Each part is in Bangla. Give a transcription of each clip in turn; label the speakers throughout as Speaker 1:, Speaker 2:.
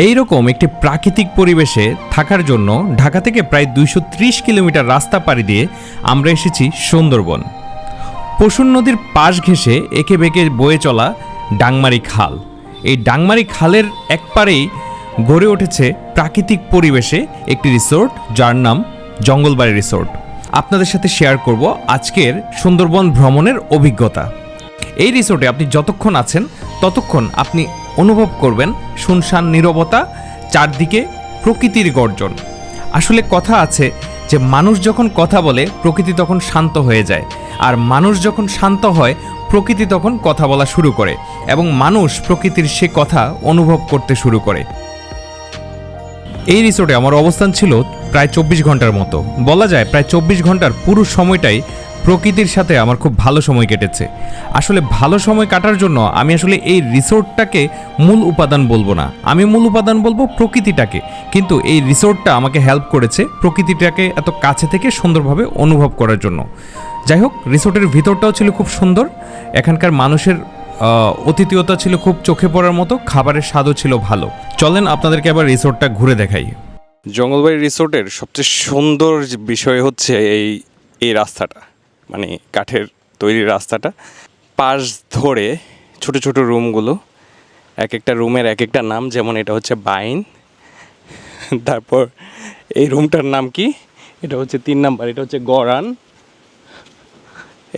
Speaker 1: এইরকম একটি প্রাকৃতিক পরিবেশে থাকার জন্য ঢাকা থেকে প্রায় 230 কিলোমিটার রাস্তা পাড়ি দিয়ে আমরা এসেছি সুন্দরবন। পশুর নদীর পাশ ঘেঁষে এঁকে বেঁকে বয়ে চলা ডাংমারি খাল। এই ডাংমারি খালের একপারেই গড়ে উঠেছে প্রাকৃতিক পরিবেশে একটি রিসোর্ট, যার নাম জঙ্গলবাড়ি রিসোর্ট। আপনাদের সাথে শেয়ার করব আজকের সুন্দরবন ভ্রমণের অভিজ্ঞতা। এই রিসোর্টে আপনি যতক্ষণ আছেন ততক্ষণ আপনি অনুভব করবেন শুনশান নীরবতা, চারদিকে প্রকৃতির গর্জন। আসলে কথা আছে যে মানুষ যখন কথা বলে প্রকৃতি তখন শান্ত হয়ে যায়, আর মানুষ যখন শান্ত হয় প্রকৃতি তখন কথা বলা শুরু করে এবং মানুষ প্রকৃতির সে কথা অনুভব করতে শুরু করে। এই রিসোর্টে আমার অবস্থান ছিল প্রায় 24 ঘন্টার মতো। বলা যায় প্রায় 24 ঘন্টার পুরো সময়টাই প্রকৃতির সাথে আমার খুব ভালো সময় কেটেছে। আসলে ভালো সময় কাটার জন্য আমি আসলে এই রিসোর্টটাকে মূল উপাদান বলবো না, আমি মূল উপাদান বলবো প্রকৃতিটাকে। কিন্তু এই রিসোর্টটা আমাকে হেল্প করেছে প্রকৃতিটাকে এত কাছে থেকে সুন্দরভাবে অনুভব করার জন্য। যাই হোক, রিসোর্টের ভিতরটাও ছিল খুব সুন্দর, এখানকার মানুষের অতিথিয়তা ছিল খুব চোখে পড়ার মতো, খাবারের স্বাদও ছিল ভালো। চলেন আপনাদেরকে আবার রিসোর্টটা ঘুরে দেখাই।
Speaker 2: জঙ্গলবাড়ি রিসোর্টের সবচেয়ে সুন্দর বিষয় হচ্ছে এই রাস্তাটা, মানে কাঠের তৈরি রাস্তাটা। পাশ ধরে ছোট ছোট রুমগুলো, এক একটা রুমের এক একটা নাম, যেমন এটা হচ্ছে বাইন, তারপর এই রুমটার নাম কি, এটা হচ্ছে 3 নাম্বার, এটা হচ্ছে গরান,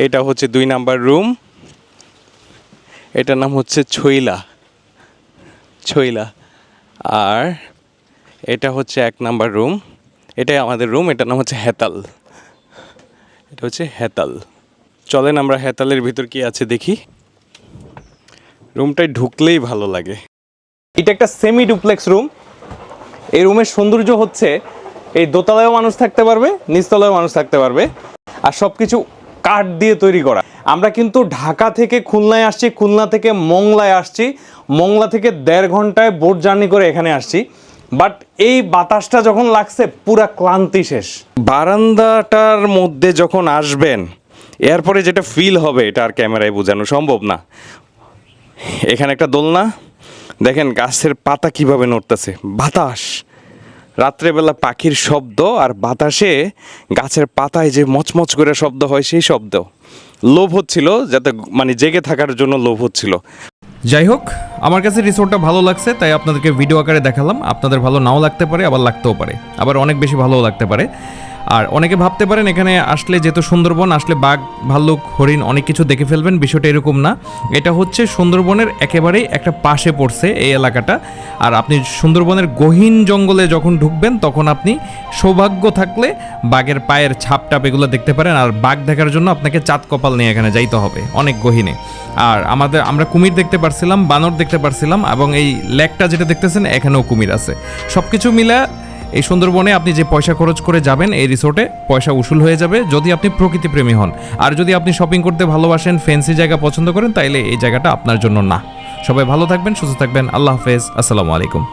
Speaker 2: এটা হচ্ছে 2 নাম্বার রুম, এটার নাম হচ্ছে ছইলা, আর এটা হচ্ছে 1 নাম্বার রুম, এটাই আমাদের রুম, এটার নাম হচ্ছে হেতাল, এটা হচ্ছে হেতাল। চলেন আমরা হেতালের ভিতর কি আছে দেখি। রুমটায় ঢুকলেই ভালো লাগে। এটা একটা সেমি ডুপ্লেক্স রুম। এই রুমের সৌন্দর্য হচ্ছে এই দোতলায়ও মানুষ থাকতে পারবে, নিচতলায়ও মানুষ থাকতে পারবে, আর সব কিছু কাঠ দিয়ে তৈরি করা। আমরা কিন্তু ঢাকা থেকে খুলনায় আসছি, খুলনা থেকে মংলায় আসছি, মংলা থেকে 1.5 ঘন্টায় বোট জার্নি করে এখানে আসছি। বাট এই বাতাসটা যখন লাগছে পুরা ক্লান্তি শেষ। বারান্দাটার মধ্যে যখন আসবেন এরপরে যেটা ফিল হবে এটা আর ক্যামেরায় বোঝানো সম্ভব না। এখানে একটা দোলনা দেখেন, গাছের পাতা কিভাবে নড়তেছে, বাতাস, রাত্রেবেলা পাখির শব্দ, আর বাতাসে গাছের পাতায় যে মচমচ করে শব্দ হয় সেই শব্দ। লোভ হচ্ছিল, যাতে মানে জেগে থাকার জন্য লোভ হচ্ছিল।
Speaker 1: যাই হোক, আমার কাছে রিসোর্টটা ভালো লাগছে, তাই আপনাদেরকে ভিডিও আকারে দেখালাম। আপনাদের ভালো নাও লাগতে পারে, আবার লাগতেও পারে, আবার অনেক বেশি ভালোও লাগতে পারে। আর অনেকে ভাবতে পারেন এখানে আসলে, যেহেতু সুন্দরবন, আসলে বাঘ, ভাল্লুক, হরিণ অনেক কিছু দেখে ফেলবেন। বিষয়টা এরকম না। এটা হচ্ছে সুন্দরবনের একেবারেই একটা পাশে পড়ছে এই এলাকাটা। আর আপনি সুন্দরবনের গহীন জঙ্গলে যখন ঢুকবেন তখন আপনি সৌভাগ্য থাকলে বাঘের পায়ের ছাপ টাপ এগুলো দেখতে পারেন। আর বাঘ দেখার জন্য আপনাকে চাঁদ কপাল নিয়ে এখানে যাইতে হবে, অনেক গহীনে। আর আমরা কুমির দেখতে পারছিলাম, বানর দেখতে পারছিলাম, এবং এই লেকটা যেটা দেখতেছেন এখানেও কুমির আছে। সব কিছু মিলে এই সুন্দরবনে আপনি যে পয়সা খরচ করে যাবেন এই রিসোর্টে, পয়সা উসুল হয়ে যাবে যদি আপনি প্রকৃতিপ্রেমী হন। আর যদি আপনি শপিং করতে ভালোবাসেন, ফ্যান্সি জায়গা পছন্দ করেন, তাইলে এই জায়গাটা আপনার জন্য না। সবাই ভালো থাকবেন, সুস্থ থাকবেন। আল্লাহ হাফেজ, আসসালামু আলাইকুম।